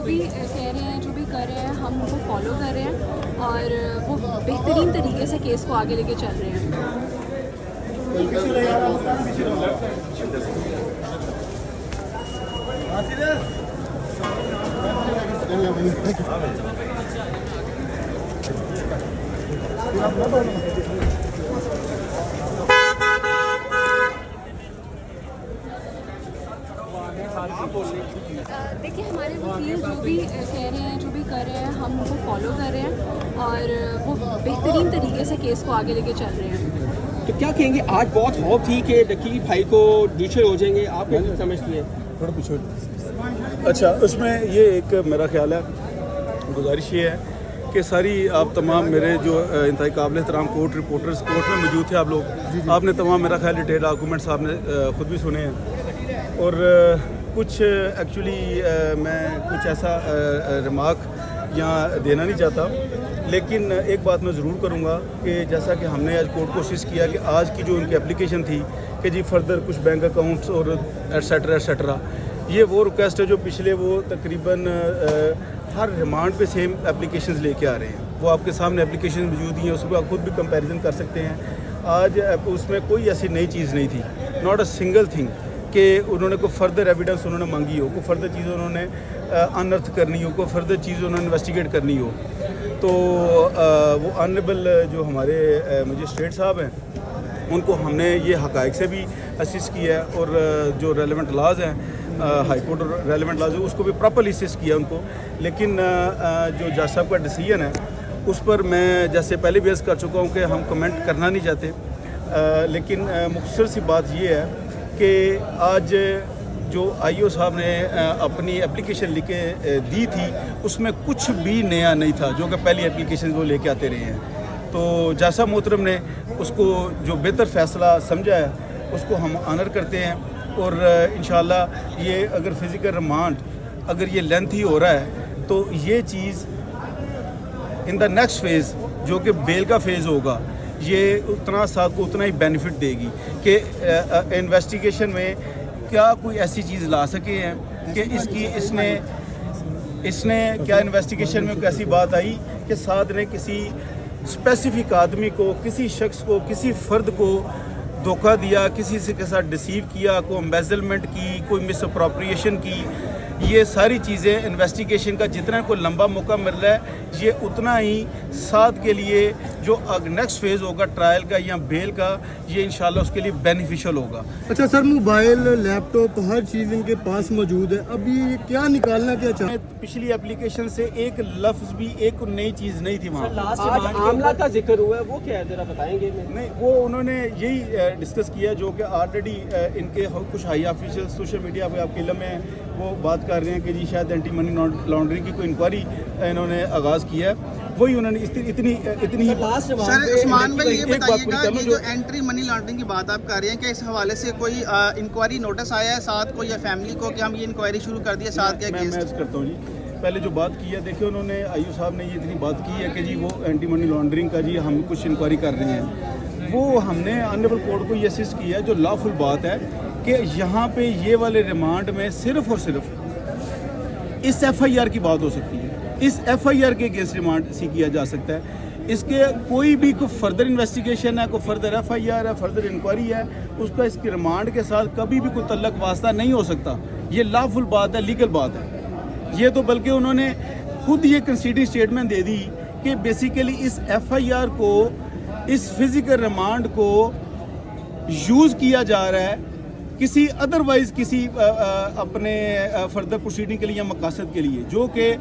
بھی کہہ رہے ہیں جو بھی کر رہے ہیں ہم ان کو فالو کر رہے ہیں اور وہ بہترین طریقے سے کیس کو آگے لے کے چل رہے ہیں. دیکھیے ہمارے وکیل جو بھی کہہ رہے ہیں جو بھی کر رہے ہیں ہم ان کو فالو کر رہے ہیں اور وہ بہترین طریقے سے کیس کو آگے لے کے چل رہے ہیں. تو کیا کہیں گے؟ آج بہت ہوپ تھی کہ ڈکی بھائی کو جوشر ہو جائیں گے، آپ کیا سمجھتی ہیں؟ تھوڑا پیچھے. اچھا، اس میں یہ ایک میرا خیال ہے، گزارش یہ ہے کہ ساری آپ تمام میرے جو انتہائی قابل احترام کورٹ رپورٹرز کورٹ میں موجود تھے، آپ لوگ آپ نے تمام میرا خیال ڈیٹیل آرگومنٹس آپ نے خود بھی سنے ہیں، اور کچھ ایکچولی میں کچھ ایسا ریمارک یہاں دینا نہیں چاہتا، لیکن ایک بات میں ضرور کروں گا کہ جیسا کہ ہم نے آج کورٹ کوشش کیا کہ آج کی جو ان کی اپلیکیشن تھی کہ جی فردر کچھ بینک اکاؤنٹس اور ایٹسیٹرا یہ وہ ریکویسٹ ہے جو پچھلے وہ تقریباً ہر ریمانڈ پہ سیم اپلیکیشنز لے کے آ رہے ہیں. وہ آپ کے سامنے اپلیکیشن موجود ہیں، اس کو آپ خود بھی کمپیریزن کر سکتے ہیں. آج اس میں کوئی ایسی نئی چیز نہیں تھی، ناٹ اے سنگل تھنگ کہ انہوں نے کوئی فردر ایویڈنس انہوں نے مانگی ہو، کوئی فردر چیز انہوں نے انرتھ کرنی ہو، کوئی فردر چیز انہوں نے انویسٹیگیٹ کرنی ہو. تو وہ آنریبل جو ہمارے مجسٹریٹ صاحب ہیں ان کو ہم نے یہ حقائق سے بھی اسسٹ کیا ہے، اور جو ریلیونٹ لاز ہیں ہائی کورٹ اور ریلیونٹ لاز اس کو بھی پراپرلی اسسٹ کیا ان کو. لیکن جو جج صاحب کا ڈیسیجن ہے اس پر میں جیسے پہلے بھی عرض کر چکا ہوں کہ ہم کمنٹ کرنا نہیں چاہتے، لیکن مختصر سی بات یہ ہے کہ آج جو آئی او صاحب نے اپنی اپلیکیشن لکھ کے دی تھی اس میں کچھ بھی نیا نہیں تھا جو کہ پہلی اپلیکیشن وہ لے کے آتے رہے ہیں. تو جج صاحب محترم نے اس کو جو بہتر فیصلہ سمجھا ہے اس کو ہم آنر کرتے ہیں، اور انشاءاللہ یہ اگر فزیکل ریمانڈ اگر یہ لینتھی ہو رہا ہے تو یہ چیز ان دا نیکسٹ فیز جو کہ بیل کا فیز ہوگا یہ اتنا ساتھ کو اتنا ہی بینیفٹ دے گی کہ انویسٹیگیشن میں کیا کوئی ایسی چیز لا سکے ہیں کہ اس نے کیا انویسٹیگیشن میں کوئی ایسی بات آئی کہ ساتھ نے کسی اسپیسیفک آدمی کو، کسی شخص کو، کسی فرد کو دھوکہ دیا، کسی سے کے ساتھ ڈسیو کیا، کوئی امبیزلمنٹ کی، کوئی مس اپروپریشن کی. یہ ساری چیزیں انویسٹیگیشن کا جتنا کوئی لمبا موقع مل رہا ہے یہ اتنا ہی ساتھ کے لیے جو نیکسٹ فیز ہوگا ٹرائل کا یا بیل کا یہ انشاءاللہ اس کے لیے بینیفیشل ہوگا. اچھا سر، موبائل لیپ ٹاپ ہر چیز ان کے پاس موجود ہے، اب یہ کیا نکالنا کیا چاہتے ہیں؟ پچھلی اپلیکیشن سے ایک لفظ بھی ایک نئی چیز نہیں تھی وہاں. آج معاملہ کا ذکر ہوا ہے، وہ کیا ہے ذرا بتائیں گے؟ نہیں، وہ انہوں نے یہی ڈسکس کیا جو کہ آلریڈی ان کے کچھ ہائی آفیشل سوشل میڈیا پہ آپ کے علم میں وہ بات کر رہے ہیں کہ جی شاید اینٹی منی لانڈرنگ کی کوئی انکوائری انہوں نے آغاز کیا ہے. وہی انہوں نے اتنی ہی. سر عثمان بھائی یہ بتائیے گا یہ جو اینٹی منی لانڈرنگ کی بات آپ کر رہے ہیں کہ اس حوالے سے کوئی انکوائری نوٹس آیا ہے ساتھ کو یا فیملی کو کہ ہم یہ انکوائری شروع کر دی ہے ساتھ کے میں عرض کرتا ہوں جی، پہلے جو بات کی ہے دیکھیں انہوں نے آئی او صاحب نے یہ اتنی بات کی ہے کہ جی وہ اینٹی منی لانڈرنگ کا جی ہم کچھ انکوائری کر رہے ہیں. وہ ہم نے آنریبل کورٹ کو یہ اسسٹ کیا ہے جو لا فل بات ہے کہ یہاں پہ یہ والے ریمانڈ میں صرف اور صرف اس ایف آئی آر کی بات ہو سکتی ہے، اس ایف آئی آر کے اگینسٹ ریمانڈ سی کیا جا سکتا ہے. اس کے کوئی بھی کوئی فردر انویسٹیگیشن ہے، کوئی فردر ایف آئی آر ہے، فردر انکوائری ہے، اس کا اس کے ریمانڈ کے ساتھ کبھی بھی کوئی تعلق واسطہ نہیں ہو سکتا. یہ لا فل بات ہے، لیگل بات ہے یہ. تو بلکہ انہوں نے خود یہ کنسیڈنگ اسٹیٹمنٹ دے دی کہ بیسیکلی اس ایف آئی آر کو، اس فزیکل ریمانڈ کو یوز کیا جا رہا ہے کسی ادروائز کسی اپنے فردر پروسیڈنگ کے لیے یا مقاصد کے لیے، جو کہ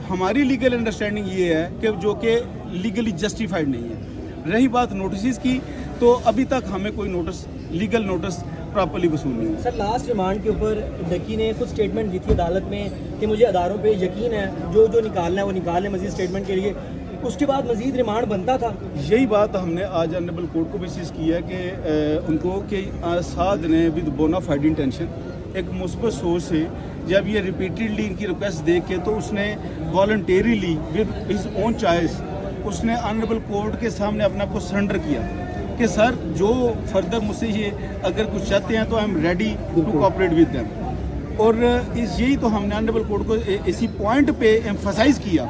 ہماری لیگل انڈرسٹینڈنگ یہ ہے کہ جو کہ لیگلی جسٹیفائڈ نہیں ہے. رہی بات نوٹسز کی تو ابھی تک ہمیں کوئی نوٹس لیگل نوٹس پراپرلی وصول نہیں ہے. سر لاسٹ ریمانڈ کے اوپر ڈکی نے خود اسٹیٹمنٹ دی تھی عدالت میں کہ مجھے اداروں پہ یقین ہے، جو نکالنا ہے وہ نکال لیں مزید اسٹیٹمنٹ کے لیے. اس کے بعد مزید ریمانڈ بنتا تھا. یہی بات ہم نے آج آنریبل کورٹ کو بھی اسیز کیا کہ ان کو کہ سعد نے ود بونا فائڈ انٹینشن ایک مثبت سوچ سے جب یہ ریپیٹیڈلی ان کی ریکویسٹ دیکھ کے تو اس نے والنٹیریلی ود ہز اون چوائس اس نے آنریبل کورٹ کے سامنے اپنے آپ کو سرنڈر کیا کہ سر جو فردر مجھ سے یہ اگر کچھ چاہتے ہیں تو I am ready to cooperate with them. اور یہی تو ہم نے آنریبل کورٹ کو اسی پوائنٹ پہ ایمفسائز کیا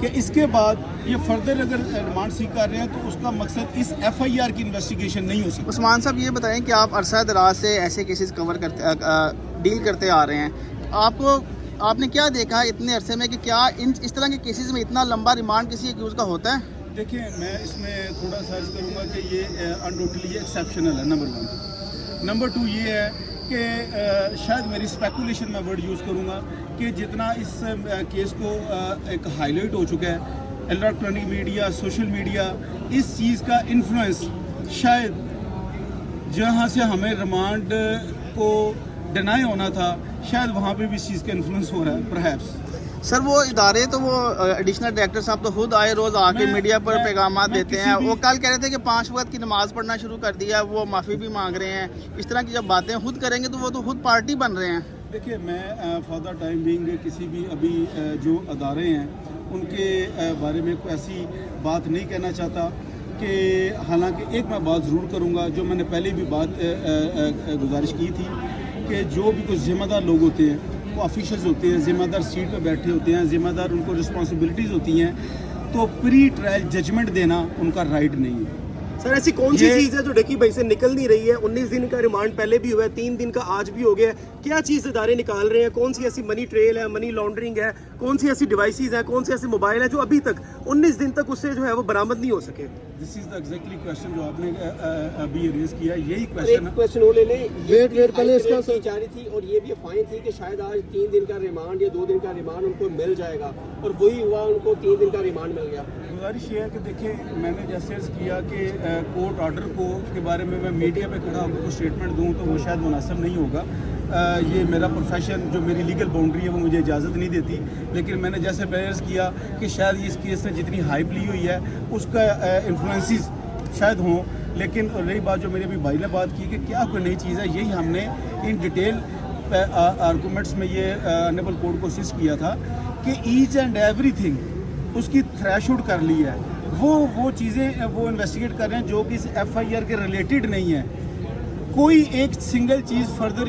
کہ اس کے بعد یہ فردر اگر ریمانڈ سیک کر رہے ہیں تو اس کا مقصد اس ایف آئی آر کی انویسٹیگیشن نہیں ہو سکتی. عثمان صاحب یہ بتائیں کہ آپ عرصہ دراز سے ایسے کیسز کور کرتے ڈیل کرتے آ رہے ہیں, آپ نے کیا دیکھا اتنے عرصے میں کہ کیا اس طرح کے کیسز میں اتنا لمبا ریمانڈ کسی ایکیوز کا ہوتا ہے؟ دیکھیں میں اس میں تھوڑا سا عرض کروں گا کہ یہ انڈوٹلی ایکسیپشنل ہے, نمبر 1. نمبر 2 یہ ہے کہ شاید میری اسپیکولیشن میں ورڈ یوز کروں گا کہ جتنا اس کیس کو ایک ہائی لائٹ ہو چکا ہے الیکٹرانک میڈیا, سوشل میڈیا, اس چیز کا انفلوئنس شاید جہاں سے ہمیں ریمانڈ کو ڈینائی ہونا تھا شاید وہاں پہ بھی اس چیز کا انفلوئنس ہو رہا ہے پرہیپس. سر وہ ادارے تو وہ ایڈیشنل ڈائریکٹر صاحب تو خود آئے روز آ کے میڈیا پر پیغامات دیتے ہیں. وہ کل کہہ رہے تھے کہ 5 وقت کی نماز پڑھنا شروع کر دیا, وہ معافی بھی مانگ رہے ہیں. اس طرح کی جب باتیں خود کریں گے تو وہ تو خود پارٹی بن رہے ہیں. دیکھیے میں فار دا ٹائم بینگ کسی بھی ابھی جو ادارے ہیں ان کے بارے میں کوئی ایسی بات نہیں کہنا چاہتا کہ حالانکہ ایک میں بات ضرور کروں گا جو میں نے پہلے بھی بات گزارش کی تھی کہ جو بھی کچھ ذمہ دار لوگ ہوتے ہیں وہ آفیشلز ہوتے ہیں, ذمہ دار سیٹ پہ بیٹھے ہوتے ہیں, ذمہ دار ان کو رسپانسبلٹیز ہوتی ہیں, تو پری ٹرائل ججمنٹ دینا ان کا رائٹ نہیں ہے. سر ایسی کون سی چیز ہے جو ڈکی بھائی سے نکل نہیں رہی ہے؟ 19 دن کا ریمانڈ پہلے بھی ہوا ہے, 3 دن کا آج بھی ہو گیا ہے. کیا چیز ادارے نکال رہے ہیں؟ کون سی ایسی منی ٹریل ہے, منی لانڈرنگ ہے, کون سی ایسی ڈیوائسز ہیں, کون سے ایسے موبائل ہیں جو ابھی تک 19 دن تک اس سے جو ہے وہ برآمد نہیں ہو سکے؟ دس از دا ایگزیکٹلی کویشچن جو آپ نے ابھی ریز کیا, یہی ایک کویشچن وہ لے لیں. ویٹ پہلے اس کا جا رہی تھی اور یہ بھی افواہیں تھی کہ شاید آج 3 دن کا ریمانڈ یا 2 دن کا ریمانڈ ان کو مل جائے گا, اور وہی ہوا, ان کو 3 دن کا ریمانڈ مل گیا. گزارش یہ ہے کہ دیکھیں میں نے جیسے عرض کیا کہ کورٹ آرڈر کے بارے میں میڈیا پہ کھڑا ہو کے کوئی اسٹیٹمنٹ دوں تو وہ شاید مناسب نہیں ہوگا. یہ میرا پروفیشن جو میری لیگل باؤنڈری ہے وہ مجھے اجازت نہیں دیتی. لیکن میں نے جیسے عرض کیا کہ شاید اس کیس نے جتنی ہائپ لی ہوئی ہے اس کا انفلوئنسز شاید ہوں. لیکن رہی بات جو میرے ابھی بھائی نے بات کی کہ کیا کوئی نئی چیز ہے, یہی ہم نے ان ڈیٹیل آرگومنٹس میں یہ آنریبل کورٹ کو اسسٹ کیا تھا کہ ایچ اینڈ ایوری تھنگ اس کی تھریش ہوڈ کر لی ہے. وہ چیزیں وہ انویسٹیگیٹ کر رہے ہیں جو کہ اس ایف آئی آر کے ریلیٹڈ نہیں ہیں. کوئی ایک سنگل چیز فردر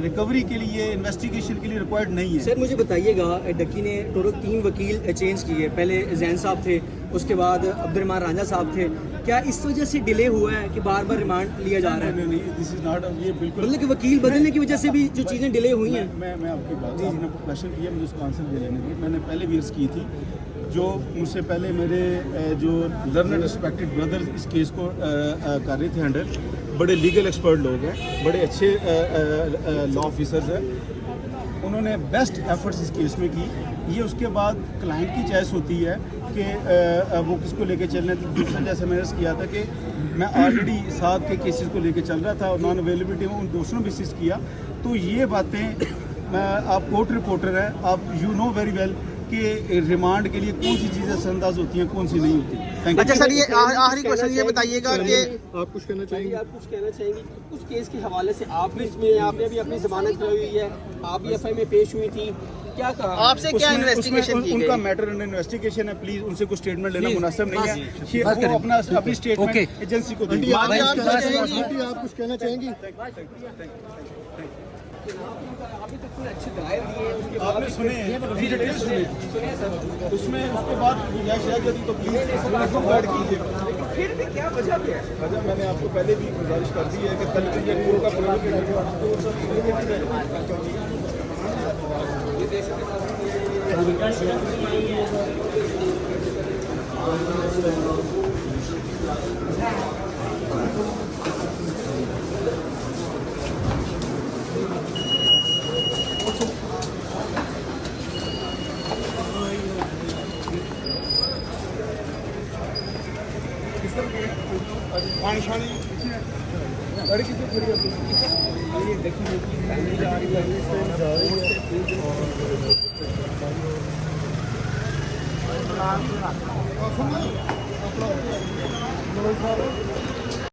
ریکوری کے لیے انویسٹیگیشن کے لیے ریکوائرڈ نہیں ہے. سر مجھے بتائیے گا, ڈکی نے ٹوٹل 3 وکیل چینج کیے. پہلے زین صاحب تھے, اس کے بعد عبد الرحمان رانجھا صاحب تھے. کیا اس وجہ سے ڈیلے ہوا ہے کہ بار بار ریمانڈ لیا جا رہا ہے؟ نہیں, دس از ناٹ, یہ بالکل مطلب کہ وکیل بدلنے کی وجہ سے بھی جو چیزیں ڈیلے ہوئی ہیں. میں آپ کی بات آپ نے کویشچن کیا, مجھے اس کا آنسر دے لینے دیے. میں نے پہلے بھی عرض کی تھی جو مجھ سے پہلے میرے جو لرنڈ ریسپیکٹڈ بردرز اس کیس کو کر رہے تھے ہینڈل, بڑے لیگل ایکسپرٹ لوگ ہیں, بڑے اچھے لا آفیسرز ہیں, انہوں نے بیسٹ ایفرٹس اس کیس میں کی. یہ اس کے بعد کلائنٹ کی چوائس ہوتی ہے کہ وہ کس کو لے کے چلنا ہے. دوسرا جیسے میں نے عرض کیا تھا کہ میں آلریڈی 7 کے کیسز کو لے کے چل رہا تھا اور نان اویلیبلٹی میں ان دوسروں بھی اسسٹ کیا. تو یہ باتیں آپ کورٹ رپورٹر ہیں, آپ یو نو ویری ویل کہ ریمانڈ کے لیے کون سی چیزیں اثر انداز ہوتی ہیں, کون سی نہیں ہوتی. اچھا سر, یہ آخری کوشچن یہ بتائیے گا کہ آپ کچھ کہنا چاہیں گے؟ آپ کچھ کہنا چاہیں گے کچھ کیس کے حوالے سے؟ آپ نے بھی اپنی ضمانت کرائی ہوئی ہے, آپ بھی ایف آئی میں پیش ہوئی تھی, کیا کہا آپ سے کیا انویسٹیگیشن کی ان گئی؟ کا میٹر انویسٹیگیشن ہے, پلیز ان سے کوئی اسٹیٹمنٹ لینا مناسب نہیں ہے. وہ اپنی اسٹیٹمنٹ ایجنسی کو دیں. آپ کچھ کہنا چاہیں گی؟ آپ نے سنے ڈیٹیل سنے اس میں, اس کے بعد گنجائش رہ جاتی تو پلیز گائڈ کیجیے. پھر بھی کیا وجہ کیا ہے؟ وجہ میں نے آپ کو پہلے بھی گزارش کر دی ہے کہ کل کے یہ کورٹ کا پانی شانی گاڑی کسی کھڑی ہوتی ہے. یہ دیکھیے فیملی جا رہی ہے.